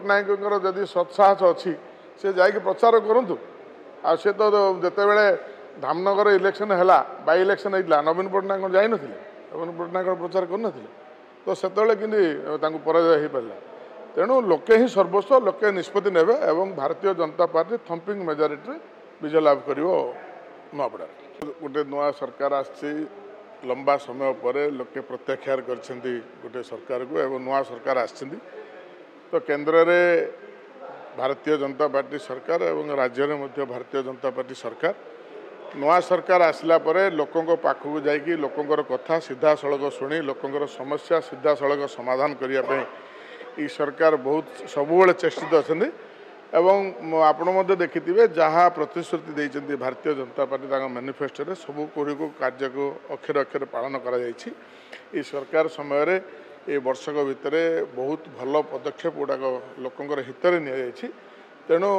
पट्टनायक जदि सत्साहस अच्छी से जाकि प्रचार करूँ आ से तो जितेबले धामनगर इलेक्शन है बाई इलेक्शन होता नवीन पट्टनायक जाई नथिले नवीन पट्टनायक प्रचार करन तो से पराजय हो पारा तेणु लोके ही सर्वस्व लोके निष्पत्ति नेबे एवं Bharatiya Janata party thumping majority विजय लाभ कर नुआपड़ा गोटे नुआ सरकार आसी लंबा समय पर लोके प्रत्याख्यान कर गोटे सरकार को एवं नुआ सरकार आछि तो केंद्र में भारतीय जनता पार्टी सरकार एवं राज्य में भारतीय जनता पार्टी सरकार नुआ सरकार आसला परे लोकों पाखक जाकि लोकों कथा सीधा सड़क शुणी लोकों समस्या सीधा सड़क समाधान करने ई सरकार बहुत सबुबले चेष्टित अच्छा एवं आपण देखिथे जहाँ प्रतिश्रुति देते भारतीय जनता पार्टी मैनिफेस्टो सब गुड़िक कार्य को अक्षर अक्षर पालन कर सरकार समय ये वर्षक भितर बहुत भल पदक्षेप गुड़ाक लोकंर हित नि तेणु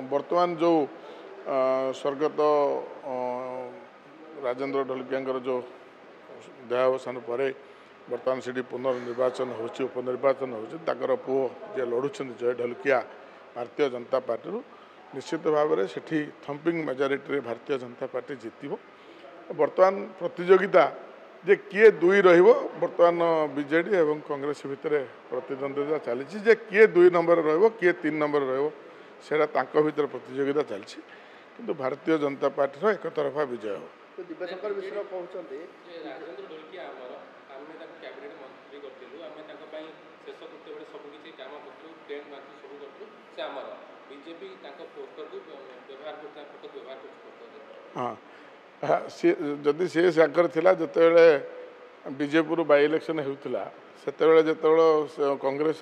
वर्तमान जो स्वर्गत राजेंद्र ढोलकिया जो देहावसान पर बर्तमान से पुनर्निर्वाचन हो उपनिर्वाचन हो पुओ जे लड़ुं जय ढोलकिया भारतीय जनता पार्टी निश्चित भाव में सेठी thumping majority Bharatiya Janata party जीतब बर्तमान प्रतियोगिता जे किए दुई बर्तमान बीजेडी एवं कांग्रेस भितर प्रतिद्वंदिता चली जे किए 2 नंबर किए 3 नंबर रहा भीतर प्रतियोगिता चलती किंतु भारतीय जनता पार्टी एक तरफा विजय हो दिव्यशंकर मिश्र कहते हाँ सी जदि सी सागर थिला जतेबेले बीजेपुर बाई इलेक्शन होता से कांग्रेस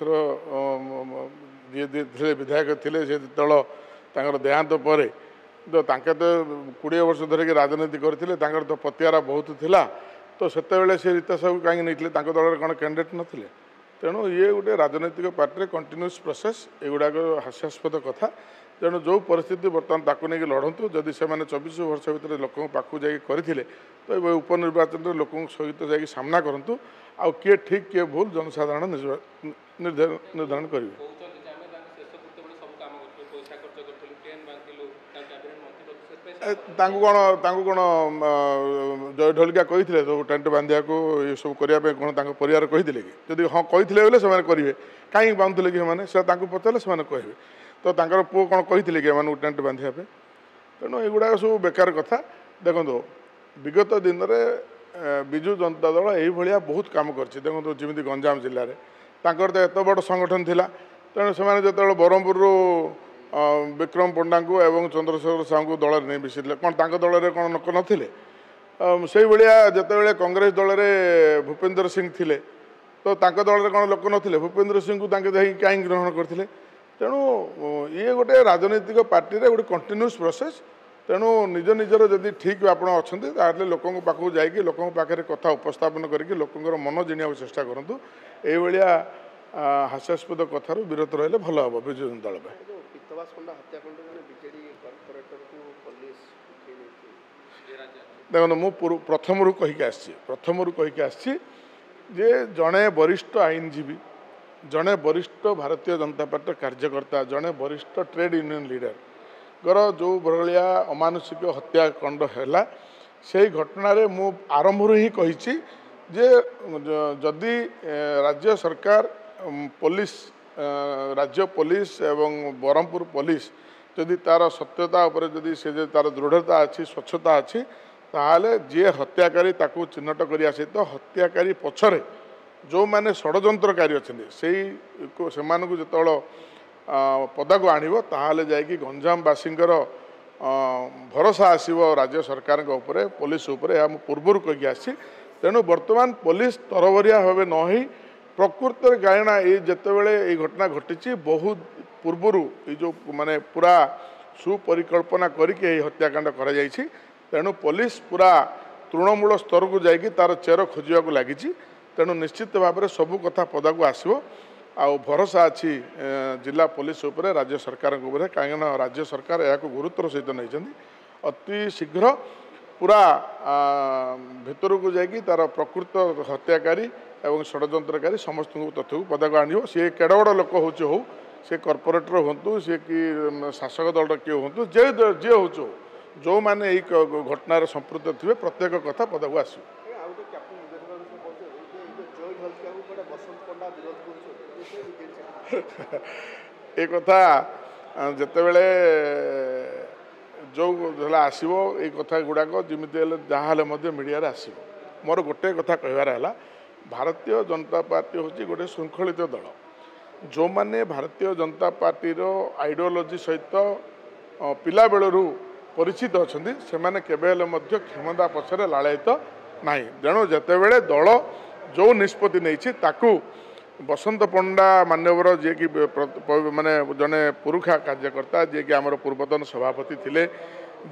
जी विधायक थे से जो देहांत पर तो 20 वर्ष धरिक राजनीति करते तो पतियारा बहुत थिला तो सेतेबेले से रीता साहू कहीं नहीं दल कौन कैंडिडेट नथिले तेणु ये गोटे राजनैतिक पार्टी कंटिन्यूस प्रोसेस एगुड़ाक हास्यास्पद कथा तेणु जो परिस्थिति बर्तमान ताकू नहीं लड़तु जदि से 24 वर्ष भितर लोक पाखु जाते तो उपनिर्वाचन लोक सहित जा सामना करूँ आउ किए ठीक किए भूल जनसाधारण निर्धारण करेंगे कौन जय ढोलकिया कही तो टेंट बांधिया को ये सब करने कौन परिवार कही कि जब हाँ कही बोले से करेंगे कहीं बांधुले कि से पचारे से कहे तो पुओ कौन कही कि टेंट बांधापे तेणु युवा सब बेकार कथा देखो विगत दिन में विजु जनता दल यही बहुत कम कर देखो जमी गंजाम जिले में तो एत बड़ संगठन थिला तेणु से जो ब्रह्मपुर विक्रम पंडा को एवं चंद्रशेखर साहू को दल नहीं मिसी कौन दल में कौन लोक नथिले से भाया जितेबाला कांग्रेस दल में भूपेंद्र सिंह थिले तो दल में कौन लोक नथिले भूपेंद्र सिंह को कहीं ग्रहण करते तेणु ये गोटे राजनैतिक पार्टी रे गोटे कंटिन्यूस प्रोसेस तेणु निज निजर जदि ठीक आप अच्छा लोकों पाखक जाकि लोकों पाखे कथा उपस्थापन करके लोकों मन जिणा चेष्टा करूँ ये हास्यास्पद कथार विरत रही भल हम विजु जनता दल देखो मु प्रथम कहीकि आसी जे जड़े वरिष्ठ आईनजीवी जड़े वरिष्ठ भारतीय जनता पार्टी कार्यकर्ता जड़े वरिष्ठ ट्रेड यूनियन लीडर गर जो भाया अमानुषिक हत्याकांड है से घटना मु आरंभ ही कही जे जदि राज्य सरकार पुलिस राज्य पुलिस एवं ब्रह्मपुर पुलिस जदि तार सत्यता उपर जदि से तार दृढ़ता अच्छी स्वच्छता अच्छी ताहले जी हत्याकारी ताकू चिन्हट करने सहित हत्याकारी पछरे जो मैंने षड्यंत्रकारी अच्छा से जो पदा को आणव ताहले जाकि गंजामवासी भरोसा आसव राज्य सरकार पुलिस पूर्वर कही आसी तेणु बर्तमान पुलिस तरबरिया भाव न प्रकृत गायना ये जितेबले ये घटना घटी बहुत पूर्वर ये जो माने पूरा सुपरिकल्पना करके हत्याकांड कर तेणु पुलिस पूरा तृणमूल स्तर को जाकि तार चेर खोजा लगी तेणु निश्चित भाव में सबू कथा पदा को आसो आउ भरोसा अच्छी जिला पुलिस उपरे राज्य सरकार कहीं राज्य सरकार या गुरुत्वर सहित नहीं अति शीघ्र पूरा भितर को जाकि तार प्रकृत हत्याकारी एवं षड्यंत्रकारी समस्त तथ्य को पदा को आण सी केड़ बड़ लोक हो से कॉर्पोरेटर हूँ सी कि शासक दल किए हूँ जे जे हूँ जो मैंने यही घटनार संपृक्त थे प्रत्येक कथा पदाक आस ए कथा जितेबले जो आसो ये कथा गुड़ाक जमी जहाँ मीडिया आसो मोर गोटे कथा कहबार है भारतीय जनता पार्टी हूँ गोटे श्रृंखलित दल जो मैंने भारतीय जनता पार्टी आइडियोलोजी सहित पिला बेलू परिचित अच्छा से मैंने क्षमता पछरे लालायित ना तेणु जितेबले दल जो निष्पत्ति नहीं बसंत पंडा मान्यवर जी कि माने जड़े पुरुखा कार्यकर्ता जी कि आमर पूर्वतन सभापति थिले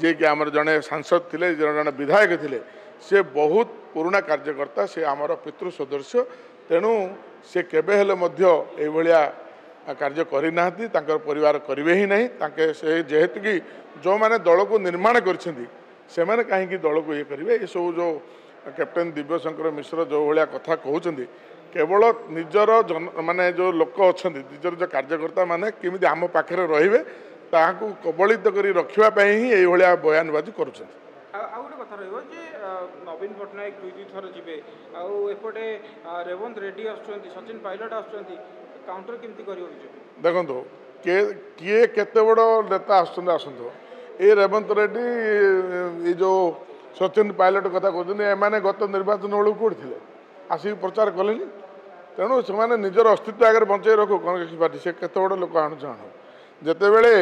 जी कि आमर जड़े सांसद थिले जड़े विधायक थिले से बहुत पुराना कार्यकर्ता से आमर पितृ सदस्य तेणु से केबे हेले मध्य ए भलिया कार्य करना परिवार करेंगे ही नहीं ताके से जेहेतु कि जो मैंने दल को निर्माण कर मैंने कहीं दल को ये करेंगे ये सब जो कैप्टेन दिव्यशंकर मिश्र जो भाया कथा कहते केवल निजर जन माने जो लोक अच्छा निजर जो कार्यकर्ता माने केमी आम पाखे रे कबलित कर रखापी ही ये बयानबाजी कर गोटे कथा रही नवीन पट्टनायक दुई थर जी आउटे रेवंत रेड्डी आसुँच सचिन पायलट आसुँच काउंटर केमती कर देखो किए केते बड़ नेता आसतु ये रेवंत रेड्डी ये जो सचिन पायलट कथा कहते एमाने गत निर्वाचन बेलू कौट थे आसिक प्रचार कले तेणु से निजर अस्तित्व आगे बचाई रखु कांग्रेस पार्टी से केते बड़ लोक आणु जितेबले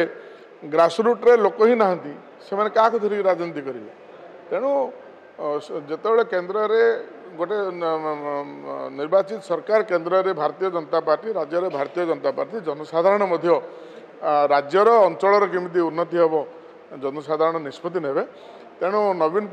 ग्रासरूट्रे लोक ही नहांती से क्या धरिक राजनीति करेंगे तेणु जितेबले केन्द्र में गोटे निर्वाचित सरकार केन्द्र में भारतीय जनता पार्टी राज्य में भारतीय जनता पार्टी जनसाधारण राज्यर अंचल केमी उन्नति हम जनसाधारण निष्पत्ति ने तेणु नवीन